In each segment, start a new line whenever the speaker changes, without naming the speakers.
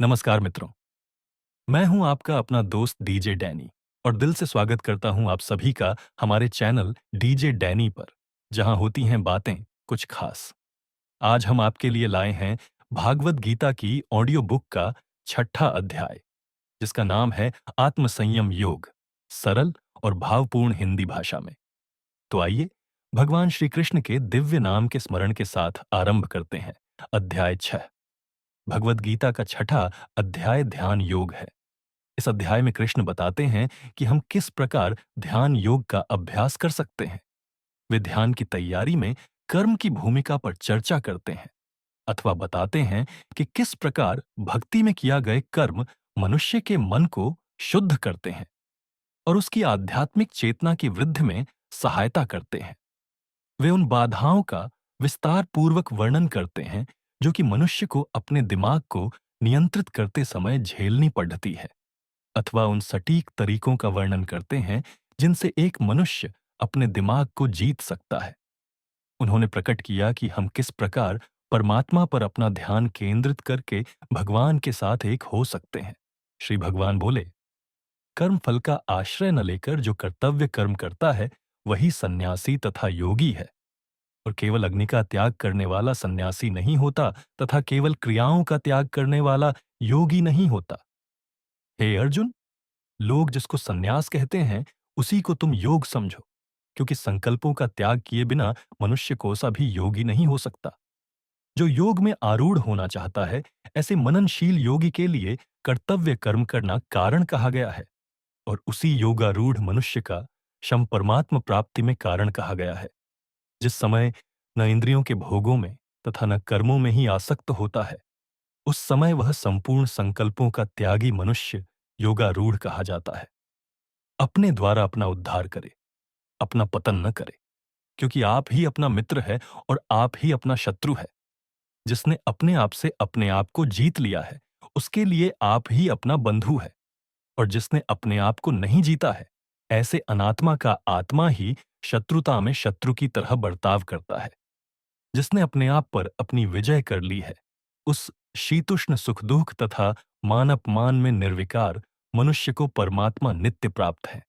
नमस्कार मित्रों। मैं हूं आपका अपना दोस्त डीजे डैनी और दिल से स्वागत करता हूं आप सभी का हमारे चैनल डीजे डैनी पर, जहां होती हैं बातें कुछ खास। आज हम आपके लिए लाए हैं भागवत गीता की ऑडियो बुक का छठा अध्याय, जिसका नाम है आत्मसंयम योग, सरल और भावपूर्ण हिंदी भाषा में। तो आइए भगवान श्री कृष्ण के दिव्य नाम के स्मरण के साथ आरंभ करते हैं। अध्याय 6। भगवत गीता का छठा अध्याय ध्यान योग है। इस अध्याय में कृष्ण बताते हैं कि हम किस प्रकार ध्यान योग का अभ्यास कर सकते हैं। वे ध्यान की तैयारी में कर्म की भूमिका पर चर्चा करते हैं अथवा बताते हैं कि किस प्रकार भक्ति में किया गए कर्म मनुष्य के मन को शुद्ध करते हैं और उसकी आध्यात्मिक चेतना की वृद्धि में सहायता करते हैं। वे उन बाधाओं का विस्तार पूर्वक वर्णन करते हैं जो कि मनुष्य को अपने दिमाग को नियंत्रित करते समय झेलनी पड़ती है, अथवा उन सटीक तरीकों का वर्णन करते हैं जिनसे एक मनुष्य अपने दिमाग को जीत सकता है। उन्होंने प्रकट किया कि हम किस प्रकार परमात्मा पर अपना ध्यान केंद्रित करके भगवान के साथ एक हो सकते हैं। श्री भगवान बोले, कर्म फल का आश्रय न लेकर जो कर्तव्य कर्म करता है वही सन्यासी तथा योगी है। और केवल अग्नि का त्याग करने वाला सन्यासी नहीं होता तथा केवल क्रियाओं का त्याग करने वाला योगी नहीं होता। हे अर्जुन, लोग जिसको सन्यास कहते हैं उसी को तुम योग समझो, क्योंकि संकल्पों का त्याग किए बिना मनुष्य कोसा भी योगी नहीं हो सकता। जो योग में आरूढ़ होना चाहता है, ऐसे मननशील योगी के लिए कर्तव्य कर्म करना कारण कहा गया है और उसी योगारूढ़ मनुष्य का शम परमात्म प्राप्ति में कारण कहा गया है। जिस समय न इंद्रियों के भोगों में तथा न कर्मों में ही आसक्त होता है, उस समय वह संपूर्ण संकल्पों का त्यागी मनुष्य योगारूढ़ कहा जाता है। अपने द्वारा अपना उद्धार करे, अपना पतन न करे, क्योंकि आप ही अपना मित्र है और आप ही अपना शत्रु है। जिसने अपने आप से अपने आप को जीत लिया है, उसके लिए आप ही अपना बंधु है। और जिसने अपने आप को नहीं जीता है, ऐसे अनात्मा का आत्मा ही शत्रुता में शत्रु की तरह बर्ताव करता है। जिसने अपने आप पर अपनी विजय कर ली है, उस शीतुष्ण सुख दुख तथा मान अपमान में निर्विकार मनुष्य को परमात्मा नित्य प्राप्त है।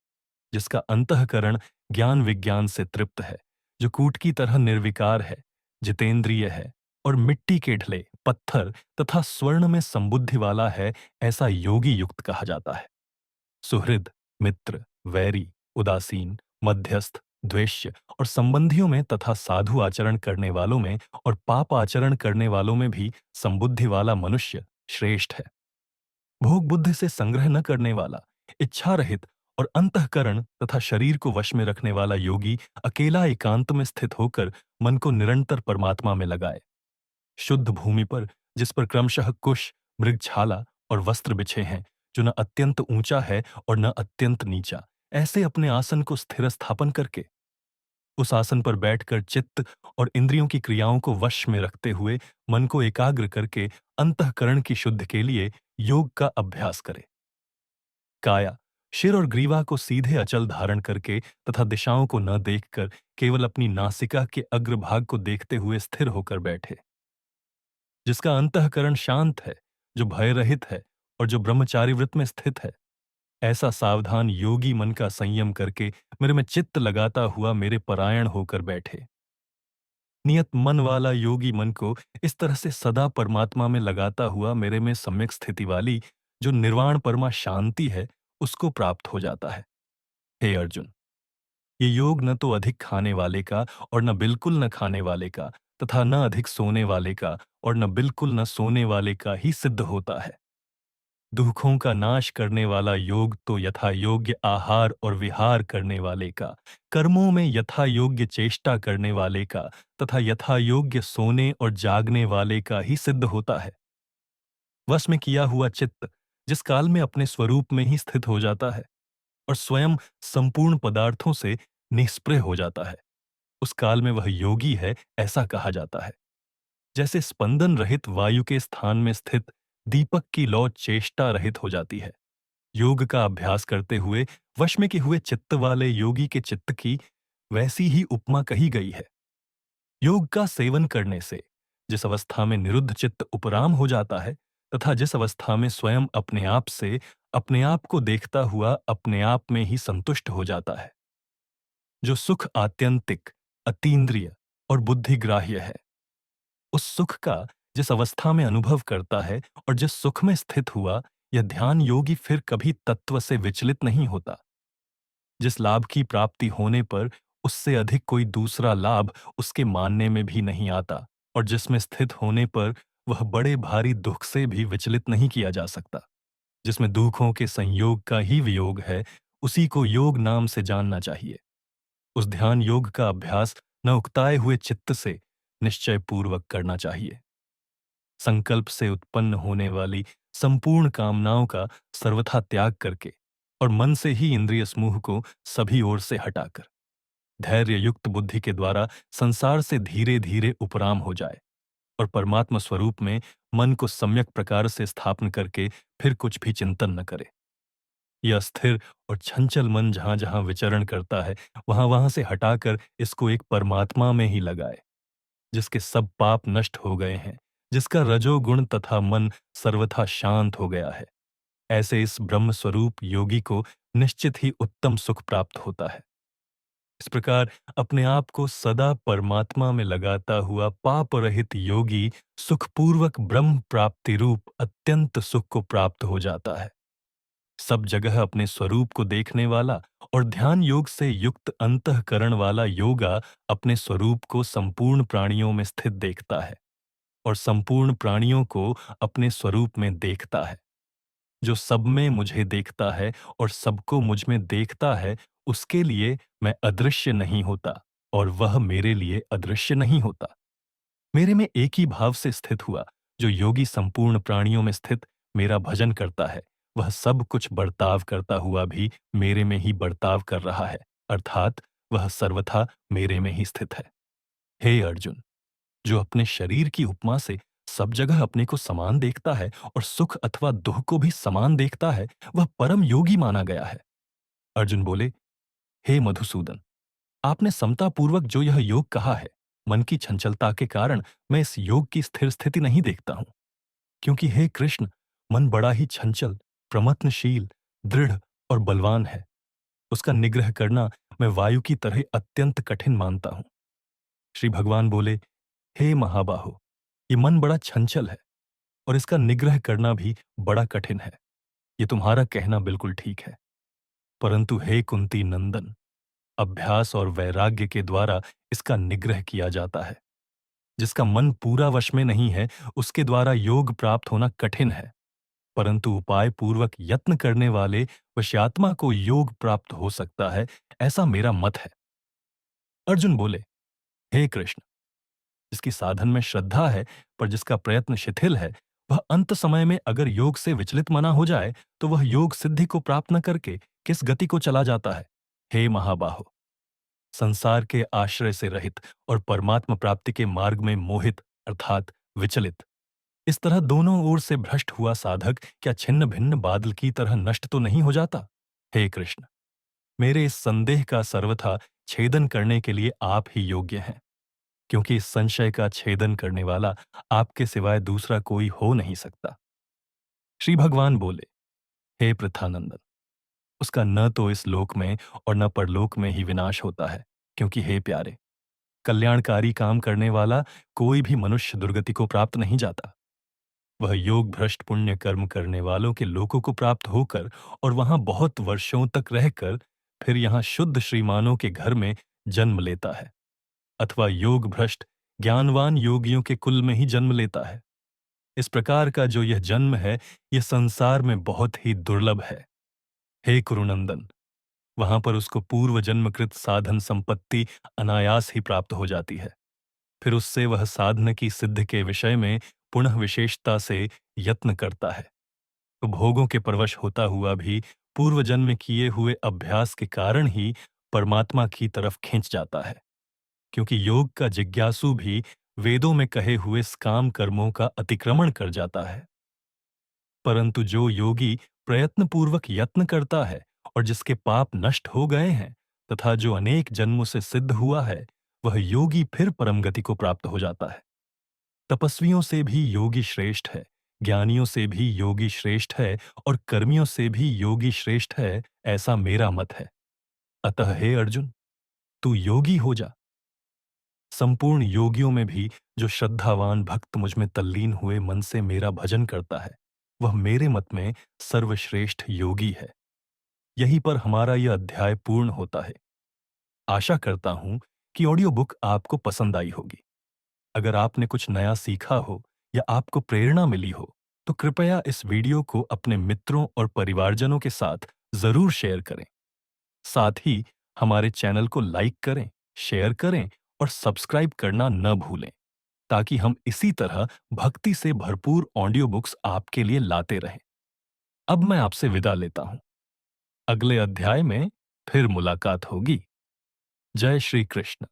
जिसका अंतःकरण ज्ञान विज्ञान से तृप्त है, जो कूट की तरह निर्विकार है, जितेंद्रिय है और मिट्टी के ढले पत्थर तथा स्वर्ण में संबुद्धि वाला है, ऐसा योगी युक्त कहा जाता है। सुहृद, मित्र, वैरी, उदासीन, मध्यस्थ, द्वेष्य और संबंधियों में तथा साधु आचरण करने वालों में और पाप आचरण करने वालों में भी संबुद्धि वाला मनुष्य श्रेष्ठ है। भोग बुद्धि से संग्रह न करने वाला, इच्छा रहित और अंतःकरण तथा शरीर को वश में रखने वाला योगी अकेला एकांत में स्थित होकर मन को निरंतर परमात्मा में लगाए। शुद्ध भूमि पर, जिस पर क्रमशः कुश, मृगछाला और वस्त्र बिछे हैं, जो न अत्यंत ऊंचा है और न अत्यंत नीचा, ऐसे अपने आसन को स्थिर स्थापन करके उस आसन पर बैठकर चित्त और इंद्रियों की क्रियाओं को वश में रखते हुए मन को एकाग्र करके अंतःकरण की शुद्ध के लिए योग का अभ्यास करे। काया, शिर और ग्रीवा को सीधे अचल धारण करके तथा दिशाओं को न देखकर केवल अपनी नासिका के अग्रभाग को देखते हुए स्थिर होकर बैठे। जिसका अंतःकरण शांत है, जो भय रहित है और जो ब्रह्मचारी व्रत में स्थित है, ऐसा सावधान योगी मन का संयम करके मेरे में चित्त लगाता हुआ मेरे परायण होकर बैठे। नियत मन वाला योगी मन को इस तरह से सदा परमात्मा में लगाता हुआ मेरे में सम्यक स्थिति वाली जो निर्वाण परमा शांति है, उसको प्राप्त हो जाता है। हे अर्जुन, ये योग न तो अधिक खाने वाले का और न बिल्कुल न खाने वाले का तथा न अधिक सोने वाले का और न बिल्कुल न सोने वाले का ही सिद्ध होता है। दुखों का नाश करने वाला योग तो यथा योग्य आहार और विहार करने वाले का, कर्मों में यथा योग्य चेष्टा करने वाले का तथा यथा योग्य सोने और जागने वाले का ही सिद्ध होता है। वश में किया हुआ चित्त जिस काल में अपने स्वरूप में ही स्थित हो जाता है और स्वयं संपूर्ण पदार्थों से निष्प्रह हो जाता है, उस काल में वह योगी है, ऐसा कहा जाता है। जैसे स्पंदन रहित वायु के स्थान में स्थित दीपक की लौ चेष्टा रहित हो जाती है, योग का अभ्यास करते हुए वश में के हुए चित्त वाले योगी के चित्त की वैसी ही उपमा कही गई है। योग का सेवन करने से जिस अवस्था में निरुद्ध चित्त उपराम हो जाता है, तथा जिस अवस्था में स्वयं अपने आप से अपने आप को देखता हुआ अपने आप में ही संतुष्ट हो जाता है। जो सुख आत्यंतिक, अतीन्द्रिय और बुद्धिग्राह्य है, उस सुख का जिस अवस्था में अनुभव करता है और जिस सुख में स्थित हुआ, यह ध्यान योगी फिर कभी तत्व से विचलित नहीं होता। जिस लाभ की प्राप्ति होने पर उससे अधिक कोई दूसरा लाभ उसके मानने में भी नहीं आता और जिसमें स्थित होने पर वह बड़े भारी दुख से भी विचलित नहीं किया जा सकता। जिसमें दुखों के संयोग का ही वियोग है, उसी को योग नाम से जानना चाहिए। उस ध्यान योग का अभ्यास न उकताए हुए चित्त से निश्चय पूर्वक करना चाहिए। संकल्प से उत्पन्न होने वाली संपूर्ण कामनाओं का सर्वथा त्याग करके और मन से ही इंद्रिय समूह को सभी ओर से हटाकर धैर्य युक्त बुद्धि के द्वारा संसार से धीरे धीरे उपराम हो जाए और परमात्मा स्वरूप में मन को सम्यक प्रकार से स्थापन करके फिर कुछ भी चिंतन न करे। यह स्थिर और चंचल मन जहां जहां विचरण करता है, वहां वहां से हटाकर इसको एक परमात्मा में ही लगाए, जिसके सब पाप नष्ट हो गए हैं, जिसका रजोगुण तथा मन सर्वथा शांत हो गया है। ऐसे इस ब्रह्म स्वरूप योगी को निश्चित ही उत्तम सुख प्राप्त होता है। इस प्रकार अपने आप को सदा परमात्मा में लगाता हुआ पाप रहित योगी सुखपूर्वक ब्रह्म प्राप्ति रूप अत्यंत सुख को प्राप्त हो जाता है। सब जगह अपने स्वरूप को देखने वाला और ध्यान योग से युक्त अंतःकरण वाला योगा अपने स्वरूप को संपूर्ण प्राणियों में स्थित देखता है और संपूर्ण प्राणियों को अपने स्वरूप में देखता है। जो सब में मुझे देखता है और सबको मुझ में देखता है, उसके लिए मैं अदृश्य नहीं होता और वह मेरे लिए अदृश्य नहीं होता। मेरे में एक ही भाव से स्थित हुआ जो योगी संपूर्ण प्राणियों में स्थित मेरा भजन करता है, वह सब कुछ बर्ताव करता हुआ भी मेरे में ही बर्ताव कर रहा है, अर्थात वह सर्वथा मेरे में ही स्थित है। हे अर्जुन, जो अपने शरीर की उपमा से सब जगह अपने को समान देखता है और सुख अथवा दुख को भी समान देखता है, वह परम योगी माना गया है। अर्जुन बोले, हे मधुसूदन, आपने समतापूर्वक जो यह योग कहा है, मन की चंचलता के कारण मैं इस योग की स्थिर स्थिति नहीं देखता हूं, क्योंकि हे कृष्ण, मन बड़ा ही चंचल, प्रमत्नशील, दृढ़ और बलवान है। उसका निग्रह करना मैं वायु की तरह अत्यंत कठिन मानता हूं। श्री भगवान बोले, हे महाबाहो, ये मन बड़ा चंचल है और इसका निग्रह करना भी बड़ा कठिन है। ये तुम्हारा कहना बिल्कुल ठीक है, परंतु हे कुंती नंदन, अभ्यास और वैराग्य के द्वारा इसका निग्रह किया जाता है। जिसका मन पूरा वश में नहीं है, उसके द्वारा योग प्राप्त होना कठिन है, परंतु उपाय पूर्वक यत्न करने वाले वश्यात्मा को योग प्राप्त हो सकता है, ऐसा मेरा मत है। अर्जुन बोले, हे कृष्ण, जिसकी साधन में श्रद्धा है पर जिसका प्रयत्न शिथिल है, वह अंत समय में अगर योग से विचलित मना हो जाए तो वह योग सिद्धि को प्राप्त न करके किस गति को चला जाता है। हे महाबाहो, संसार के आश्रय से रहित और परमात्मा प्राप्ति के मार्ग में मोहित अर्थात विचलित, इस तरह दोनों ओर से भ्रष्ट हुआ साधक क्या छिन्न भिन्न बादल की तरह नष्ट तो नहीं हो जाता? हे कृष्ण, मेरे इस संदेह का सर्वथा छेदन करने के लिए आप ही योग्य हैं, क्योंकि इस संशय का छेदन करने वाला आपके सिवाय दूसरा कोई हो नहीं सकता। श्री भगवान बोले, हे पृथानंदन, उसका न तो इस लोक में और न परलोक में ही विनाश होता है, क्योंकि हे प्यारे, कल्याणकारी काम करने वाला कोई भी मनुष्य दुर्गति को प्राप्त नहीं जाता। वह योग भ्रष्ट पुण्य कर्म करने वालों के लोकों को प्राप्त होकर और वहां बहुत वर्षों तक रहकर फिर यहां शुद्ध श्रीमानों के घर में जन्म लेता है, अथवा योग भ्रष्ट ज्ञानवान योगियों के कुल में ही जन्म लेता है। इस प्रकार का जो यह जन्म है, यह संसार में बहुत ही दुर्लभ है। हे कुरुनंदन, वहां पर उसको पूर्व जन्मकृत साधन संपत्ति अनायास ही प्राप्त हो जाती है। फिर उससे वह साधन की सिद्ध के विषय में पुनः विशेषता से यत्न करता है, तो भोगों के परवश होता हुआ भी पूर्व जन्म किए हुए अभ्यास के कारण ही परमात्मा की तरफ खींच जाता है, क्योंकि योग का जिज्ञासु भी वेदों में कहे हुए काम कर्मों का अतिक्रमण कर जाता है। परंतु जो योगी प्रयत्नपूर्वक यत्न करता है और जिसके पाप नष्ट हो गए हैं तथा जो अनेक जन्मों से सिद्ध हुआ है, वह योगी फिर परम गति को प्राप्त हो जाता है। तपस्वियों से भी योगी श्रेष्ठ है, ज्ञानियों से भी योगी श्रेष्ठ है और कर्मियों से भी योगी श्रेष्ठ है, ऐसा मेरा मत है। अतः हे अर्जुन, तू योगी हो जा। संपूर्ण योगियों में भी जो श्रद्धावान भक्त मुझ में तल्लीन हुए मन से मेरा भजन करता है, वह मेरे मत में सर्वश्रेष्ठ योगी है। यहीं पर हमारा यह अध्याय पूर्ण होता है। आशा करता हूं कि ऑडियो बुक आपको पसंद आई होगी। अगर आपने कुछ नया सीखा हो या आपको प्रेरणा मिली हो, तो कृपया इस वीडियो को अपने मित्रों और परिवारजनों के साथ जरूर शेयर करें। साथ ही हमारे चैनल को लाइक करें, शेयर करें और सब्सक्राइब करना न भूलें, ताकि हम इसी तरह भक्ति से भरपूर ऑडियो बुक्स आपके लिए लाते रहें। अब मैं आपसे विदा लेता हूं। अगले अध्याय में फिर मुलाकात होगी। जय श्री कृष्ण।